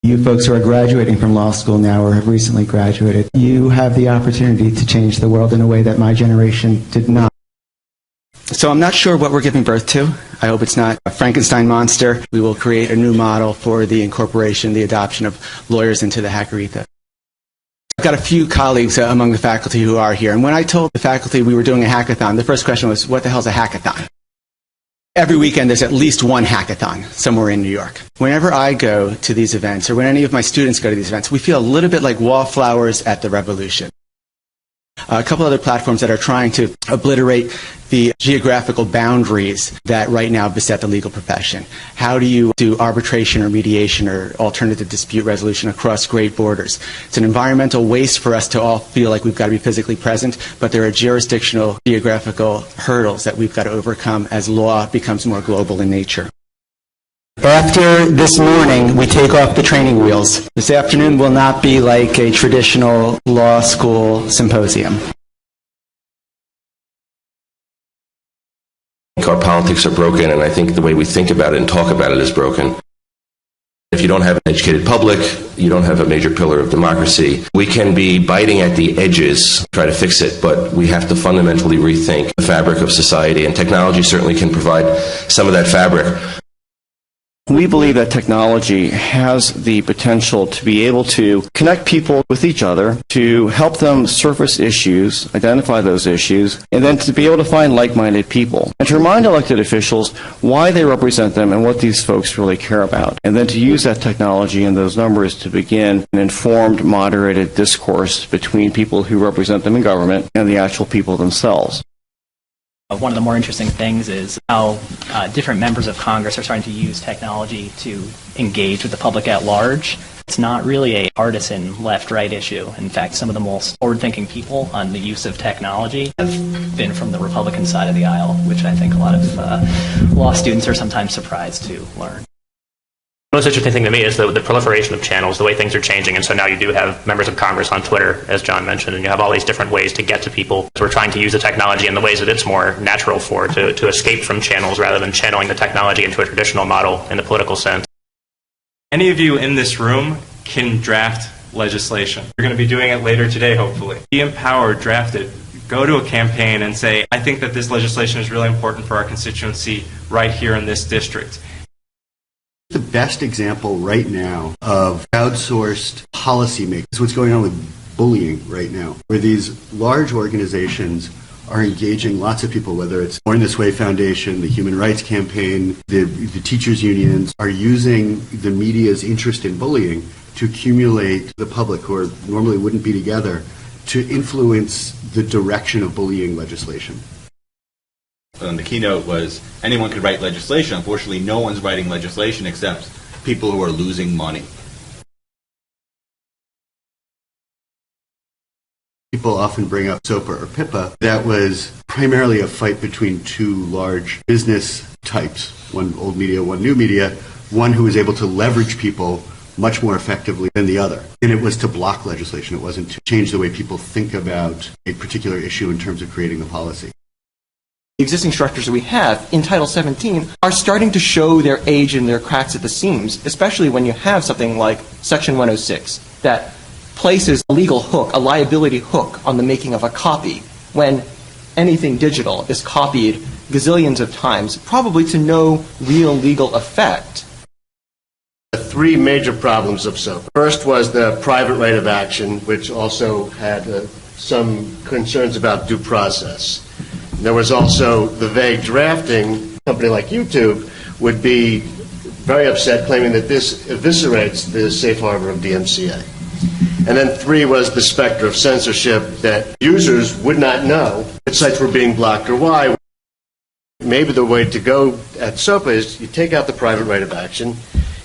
You folks who are graduating from law school now or have recently graduated, you have the opportunity to change the world in a way that my generation did not. So I'm not sure what we're giving birth to. I hope it's not a Frankenstein monster. We will create a new model for the incorporation, the adoption of lawyers into the Hackathon. I've got a few colleagues among the faculty who are here, and when I told the faculty we were doing a hackathon, the first question was, what the hell is a hackathon? Every weekend there's at least one hackathon somewhere in New York. Whenever I go to these events, or when any of my students go to these events, we feel a little bit like wallflowers at the revolution. A couple other platforms that are trying to obliterate the geographical boundaries that right now beset the legal profession. How do you do arbitration or mediation or alternative dispute resolution across great borders? It's an environmental waste for us to all feel like we've got to be physically present, but there are jurisdictional, geographical hurdles that we've got to overcome as law becomes more global in nature. After this morning, we take off the training wheels. This afternoon will not be like a traditional law school symposium. Our politics are broken, and I think the way we think about it and talk about it is broken. If you don't have an educated public, you don't have a major pillar of democracy. We can be biting at the edges, try to fix it, but we have to fundamentally rethink the fabric of society, and technology certainly can provide some of that fabric. We believe that technology has the potential to be able to connect people with each other, to help them surface issues, identify those issues, and then to be able to find like-minded people, and to remind elected officials why they represent them and what these folks really care about, and then to use that technology and those numbers to begin an informed, moderated discourse between people who represent them in government and the actual people themselves. One of the more interesting things is how different members of Congress are starting to use technology to engage with the public at large. It's not really a partisan left-right issue. In fact, some of the most forward-thinking people on the use of technology have been from the Republican side of the aisle, which I think a lot of law students are sometimes surprised to learn. The most interesting thing to me is the proliferation of channels, the way things are changing, and so now you do have members of Congress on Twitter, as John mentioned, and you have all these different ways to get to people. So we're trying to use the technology in the ways that it's more natural for, to escape from channels rather than channeling the technology into a traditional model in the political sense. Any of you in this room can draft legislation. You're going to be doing it later today, hopefully. Be empowered, draft it. Go to a campaign and say, I think that this legislation is really important for our constituency right here in this district. The best example right now of crowdsourced policymaking is what's going on with bullying right now, where these large organizations are engaging lots of people, whether it's Born This Way Foundation, the Human Rights Campaign, the teachers' unions, are using the media's interest in bullying to accumulate the public who are normally wouldn't be together to influence the direction of bullying legislation. The keynote was anyone could write legislation. Unfortunately, no one's writing legislation except people who are losing money. People often bring up SOPA or PIPA. That was primarily a fight between two large business types, one old media, one new media, one who was able to leverage people much more effectively than the other. And it was to block legislation. It wasn't to change the way people think about a particular issue in terms of creating the policy. The existing structures that we have in Title 17 are starting to show their age and their cracks at the seams, especially when you have something like Section 106 that places a legal hook, a liability hook on the making of a copy when anything digital is copied gazillions of times, probably to no real legal effect. Three major problems of SOPA. First was the private right of action, which also had some concerns about due process. There was also the vague drafting. A company like YouTube would be very upset, claiming that this eviscerates the safe harbor of DMCA. And then three was the specter of censorship, that users would not know which sites were being blocked or why. Maybe the way to go at SOPA is you take out the private right of action,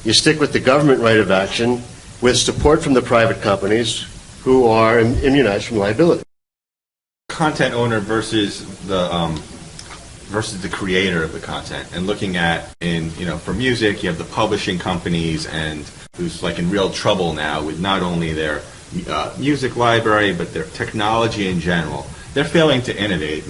you stick with the government right of action with support from the private companies who are immunized from liability. Content owner versus the creator of the content, and looking at for music you have the publishing companies and who's like in real trouble now with not only their music library but their technology in general. They're failing to innovate,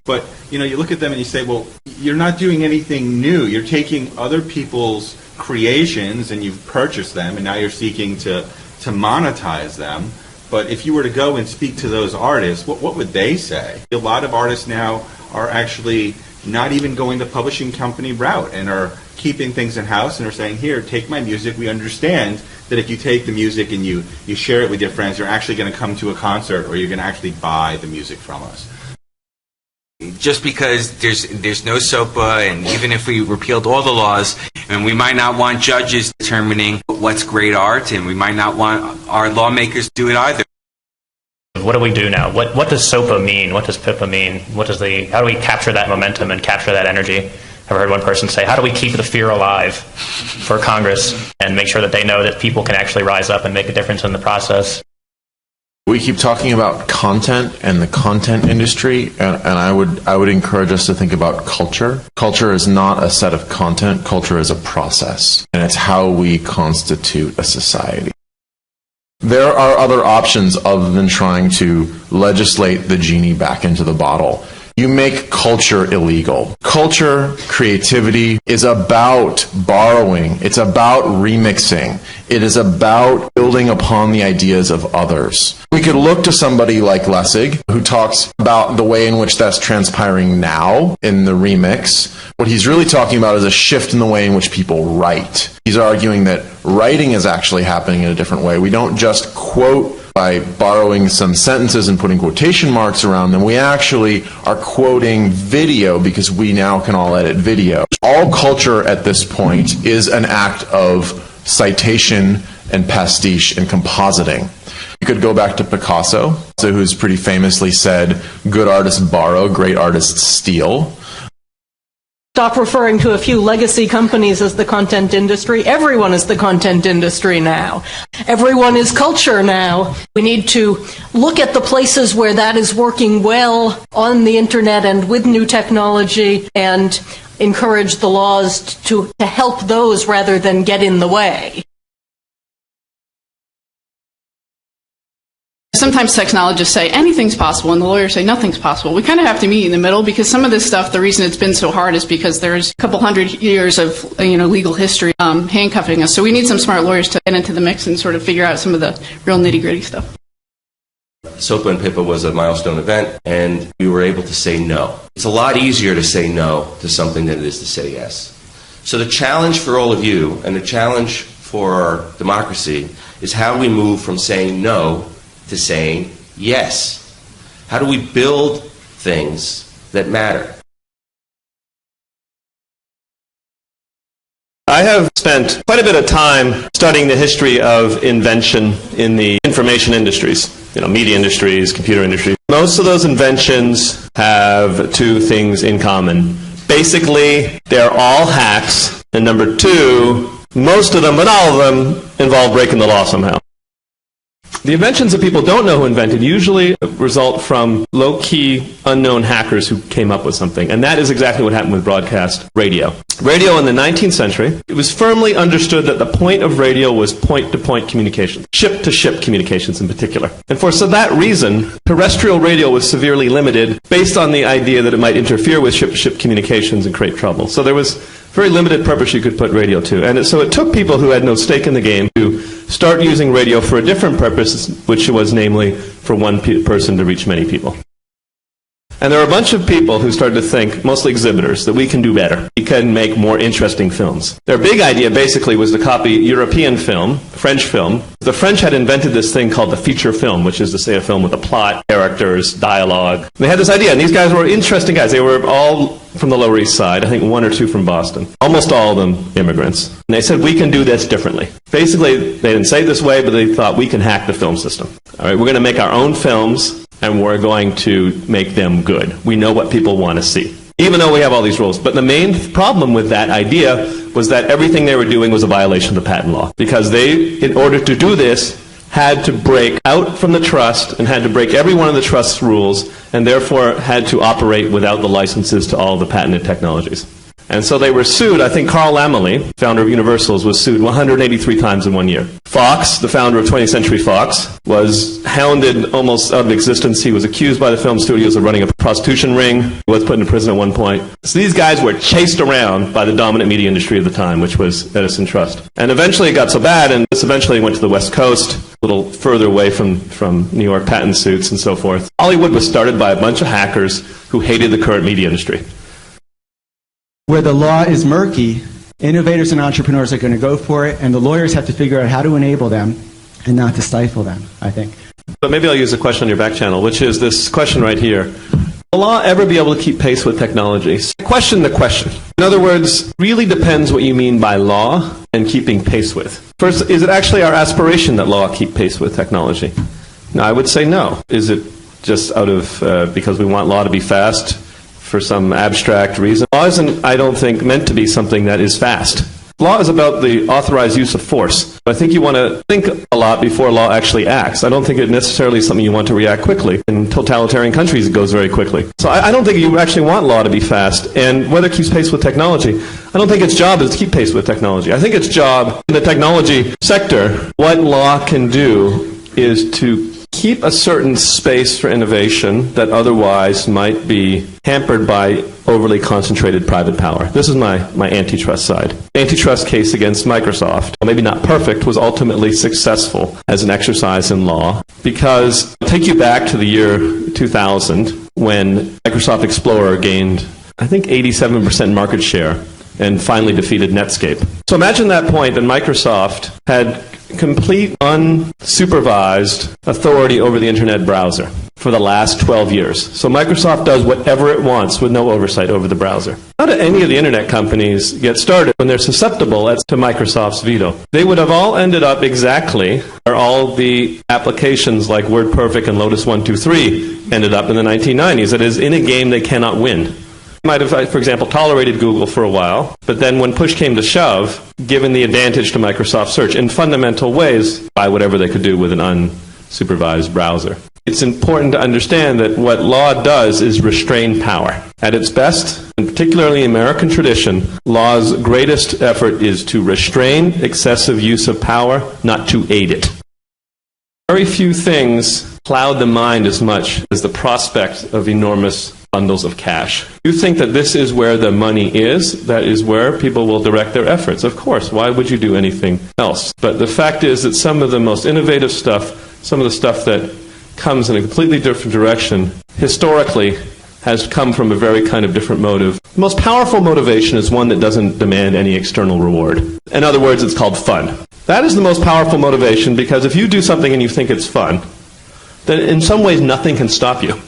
but you look at them and you say, well, you're not doing anything new. You're taking other people's creations and you've purchased them and now you're seeking to monetize them. But if you were to go and speak to those artists, what would they say? A lot of artists now are actually not even going the publishing company route and are keeping things in-house and are saying, here, take my music. We understand that if you take the music and you share it with your friends, you're actually going to come to a concert or you're going to actually buy the music from us. Just because there's no SOPA, and even if we repealed all the laws, and we might not want judges determining what's great art, and we might not want our lawmakers to do it either. What do we do now? What does SOPA mean? What does PIPA mean? How do we capture that momentum and capture that energy? I've heard one person say, how do we keep the fear alive for Congress and make sure that they know that people can actually rise up and make a difference in the process? We keep talking about content and the content industry, and I would encourage us to think about culture. Culture is not a set of content. Culture is a process, and it's how we constitute a society. There are other options other than trying to legislate the genie back into the bottle. You make culture illegal. Culture, creativity is about borrowing. It's about remixing. It is about building upon the ideas of others. We could look to somebody like Lessig, who talks about the way in which that's transpiring now in the remix. What he's really talking about is a shift in the way in which people write. He's arguing that writing is actually happening in a different way. We don't just quote by borrowing some sentences and putting quotation marks around them. We actually are quoting video because we now can all edit video. All culture at this point is an act of citation and pastiche and compositing. You could go back to Picasso, who's pretty famously said, good artists borrow, great artists steal. Stop referring to a few legacy companies as the content industry. Everyone is the content industry now. Everyone is culture now. We need to look at the places where that is working well on the internet and with new technology and encourage the laws to help those rather than get in the way. Sometimes technologists say anything's possible and the lawyers say nothing's possible. We kind of have to meet in the middle because some of this stuff, the reason it's been so hard is because there's a couple hundred years of legal history handcuffing us. So we need some smart lawyers to get into the mix and sort of figure out some of the real nitty-gritty stuff. SOPA and PIPA was a milestone event, and we were able to say no. It's a lot easier to say no to something than it is to say yes. So the challenge for all of you, and the challenge for our democracy, is how we move from saying no to saying yes. How do we build things that matter? I have spent quite a bit of time studying the history of invention in the information industries, media industries, computer industries. Most of those inventions have two things in common. Basically, they're all hacks, and number two, most of them, but all of them, involve breaking the law somehow. The inventions that people don't know who invented usually result from low-key, unknown hackers who came up with something. And that is exactly what happened with broadcast radio. Radio in the 19th century, it was firmly understood that the point of radio was point-to-point communications, ship-to-ship communications in particular. And for that reason, terrestrial radio was severely limited based on the idea that it might interfere with ship-to-ship communications and create trouble. So there was very limited purpose you could put radio to. And so it took people who had no stake in the game to start using radio for a different purpose, which was namely for one person to reach many people. And there were a bunch of people who started to think, mostly exhibitors, that we can do better. We can make more interesting films. Their big idea basically was to copy European film, French film. The French had invented this thing called the feature film, which is to say a film with a plot, characters, dialogue. And they had this idea, and these guys were interesting guys. They were all from the Lower East Side, I think one or two from Boston. Almost all of them immigrants. And they said, we can do this differently. Basically, they didn't say it this way, but they thought, we can hack the film system. All right, we're going to make our own films, and we're going to make them good. We know what people want to see, even though we have all these rules. But the main problem with that idea was that everything they were doing was a violation of the patent law. Because they, in order to do this, had to break out from the trust and had to break every one of the trust's rules, and therefore had to operate without the licenses to all the patented technologies. And so they were sued. I think Carl Laemmle, founder of Universal, was sued 183 times in 1 year. Fox, the founder of 20th Century Fox, was hounded almost out of existence. He was accused by the film studios of running a prostitution ring. He was put into prison at one point. So these guys were chased around by the dominant media industry of the time, which was Edison Trust. And eventually it got so bad, and this eventually went to the West Coast, a little further away from New York patent suits and so forth. Hollywood was started by a bunch of hackers who hated the current media industry. Where the law is murky, innovators and entrepreneurs are going to go for it, and the lawyers have to figure out how to enable them and not to stifle them, I think. But maybe I'll use a question on your back channel, which is this question right here. Will law ever be able to keep pace with technology? Question the question. In other words, really depends what you mean by law and keeping pace with. First, is it actually our aspiration that law keep pace with technology? Now, I would say no. Is it just out of, because we want law to be fast for some abstract reason? Law isn't, I don't think, meant to be something that is fast. Law is about the authorized use of force. I think you want to think a lot before law actually acts. I don't think it necessarily is something you want to react quickly. In totalitarian countries, it goes very quickly. So I don't think you actually want law to be fast. And whether it keeps pace with technology, I don't think its job is to keep pace with technology. I think its job in the technology sector, what law can do is to keep a certain space for innovation that otherwise might be hampered by overly concentrated private power. This is my antitrust side. Antitrust case against Microsoft, maybe not perfect, was ultimately successful as an exercise in law because I'll take you back to the year 2000 when Microsoft Explorer gained, I think, 87% market share and finally defeated Netscape. So imagine that point, and Microsoft had complete unsupervised authority over the internet browser for the last 12 years. So Microsoft does whatever it wants with no oversight over the browser. How do any of the internet companies get started when they're susceptible to Microsoft's veto? They would have all ended up exactly where all the applications like WordPerfect and Lotus 123 ended up in the 1990s. That is, in a game they cannot win. Might have, for example, tolerated Google for a while, but then when push came to shove, given the advantage to Microsoft Search in fundamental ways by whatever they could do with an unsupervised browser. It's important to understand that what law does is restrain power. At its best, and particularly in the American tradition, law's greatest effort is to restrain excessive use of power, not to aid it. Very few things cloud the mind as much as the prospect of enormous bundles of cash. You think that this is where the money is, that is where people will direct their efforts. Of course, why would you do anything else? But the fact is that some of the most innovative stuff, some of the stuff that comes in a completely different direction, historically has come from a very kind of different motive. The most powerful motivation is one that doesn't demand any external reward. In other words, it's called fun. That is the most powerful motivation because if you do something and you think it's fun, then in some ways nothing can stop you.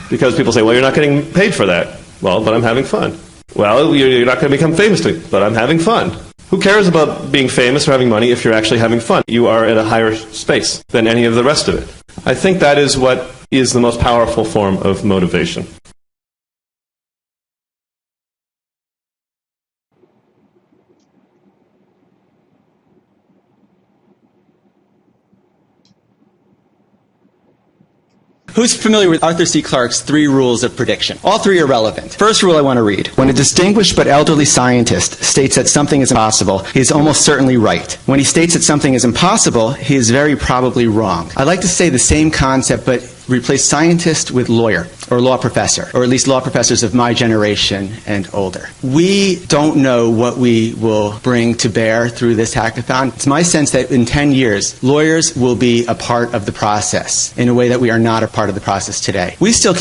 Because people say, well, you're not getting paid for that. Well, but I'm having fun. Well, you're not going to become famous, but I'm having fun. Who cares about being famous or having money if you're actually having fun? You are at a higher space than any of the rest of it. I think that is what is the most powerful form of motivation. Who's familiar with Arthur C. Clarke's 3 rules of prediction? All 3 are relevant. First rule I want to read. When a distinguished but elderly scientist states that something is impossible, he is almost certainly right. When he states that something is impossible, he is very probably wrong. I'd like to say the same concept, but replace scientist with lawyer or law professor, or at least law professors of my generation and older. We don't know what we will bring to bear through this hackathon. It's my sense that in 10 years, lawyers will be a part of the process in a way that we are not a part of the process today. We still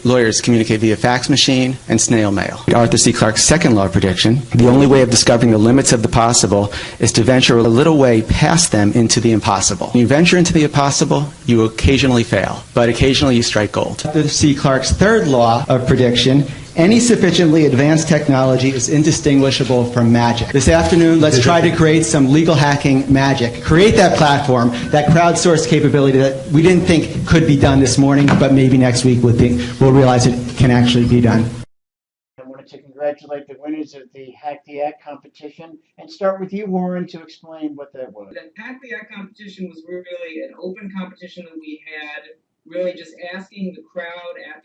lawyers communicate via fax machine and snail mail. Arthur C. Clarke's second law of prediction, the only way of discovering the limits of the possible is to venture a little way past them into the impossible. When you venture into the impossible, you occasionally fail, but occasionally you strike gold. Arthur C. Clarke's third law of prediction, any sufficiently advanced technology is indistinguishable from magic. This afternoon, let's try to create some legal hacking magic. Create that platform, that crowdsourced capability that we didn't think could be done this morning, but maybe next week we'll realize it can actually be done. I wanted to congratulate the winners of the Hack the Act competition and start with you, Warren, to explain what that was. The Hack the Act competition was really an open competition that we had, really just asking the crowd at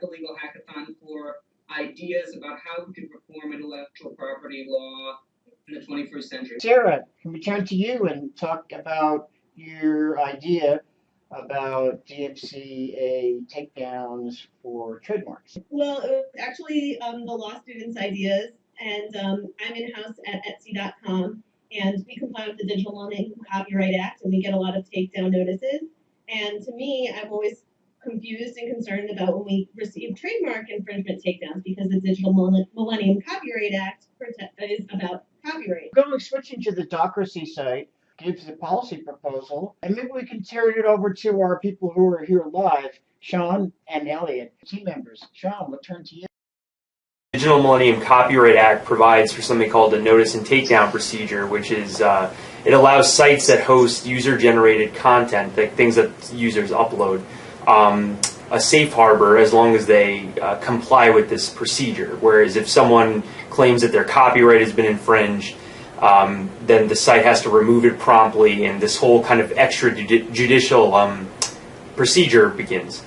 the legal hackathon for ideas about how we could reform intellectual property law in the 21st century. Sarah, can we turn to you and talk about your idea about DMCA takedowns for trademarks? Well, it was actually the law students' ideas, and I'm in-house at Etsy.com, and we comply with the Digital Millennium Copyright Act, and we get a lot of takedown notices. And to me, I'm always confused and concerned about when we receive trademark infringement takedowns, because the Digital Millennium Copyright Act is about copyright. Switching to the Docracy site gives a policy proposal, and maybe we can turn it over to our people who are here live, Sean and Elliot, team members. Sean, we'll turn to you. The Digital Millennium Copyright Act provides for something called a notice and takedown procedure, which is it allows sites that host user-generated content, like things that users upload, a safe harbor as long as they comply with this procedure. Whereas if someone claims that their copyright has been infringed, then the site has to remove it promptly, and this whole kind of extrajudicial procedure begins.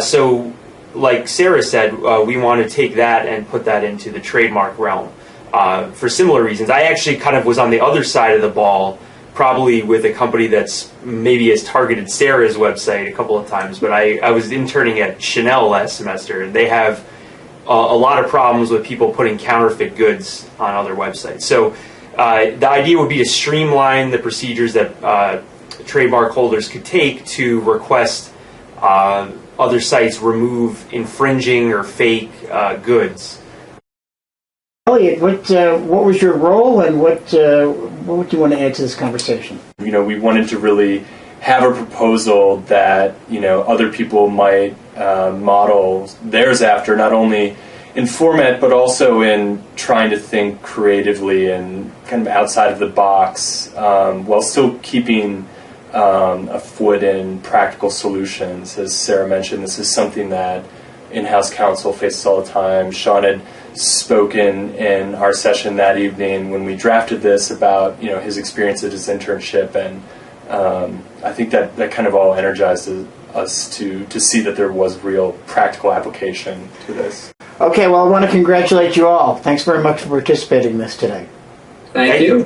So, like Sarah said, we want to take that and put that into the trademark realm for similar reasons. I actually kind of was on the other side of the ball, probably with a company that's maybe has targeted Sarah's website a couple of times, but I was interning at Chanel last semester, and they have a lot of problems with people putting counterfeit goods on other websites. So the idea would be to streamline the procedures that trademark holders could take to request other sites remove infringing or fake goods. Elliot, what was your role, and what would you want to add to this conversation? You know, we wanted to really have a proposal that, you know, other people might model theirs after, not only in format but also in trying to think creatively and kind of outside of the box, while still keeping a foot in practical solutions. As Sarah mentioned, this is something that in-house counsel faces all the time. Sean had spoken in our session that evening when we drafted this about, you know, his experience at his internship, and I think that kind of all energized us to see that there was real practical application to this. Okay, well, I want to congratulate you all. Thanks very much for participating in this today. Thank you.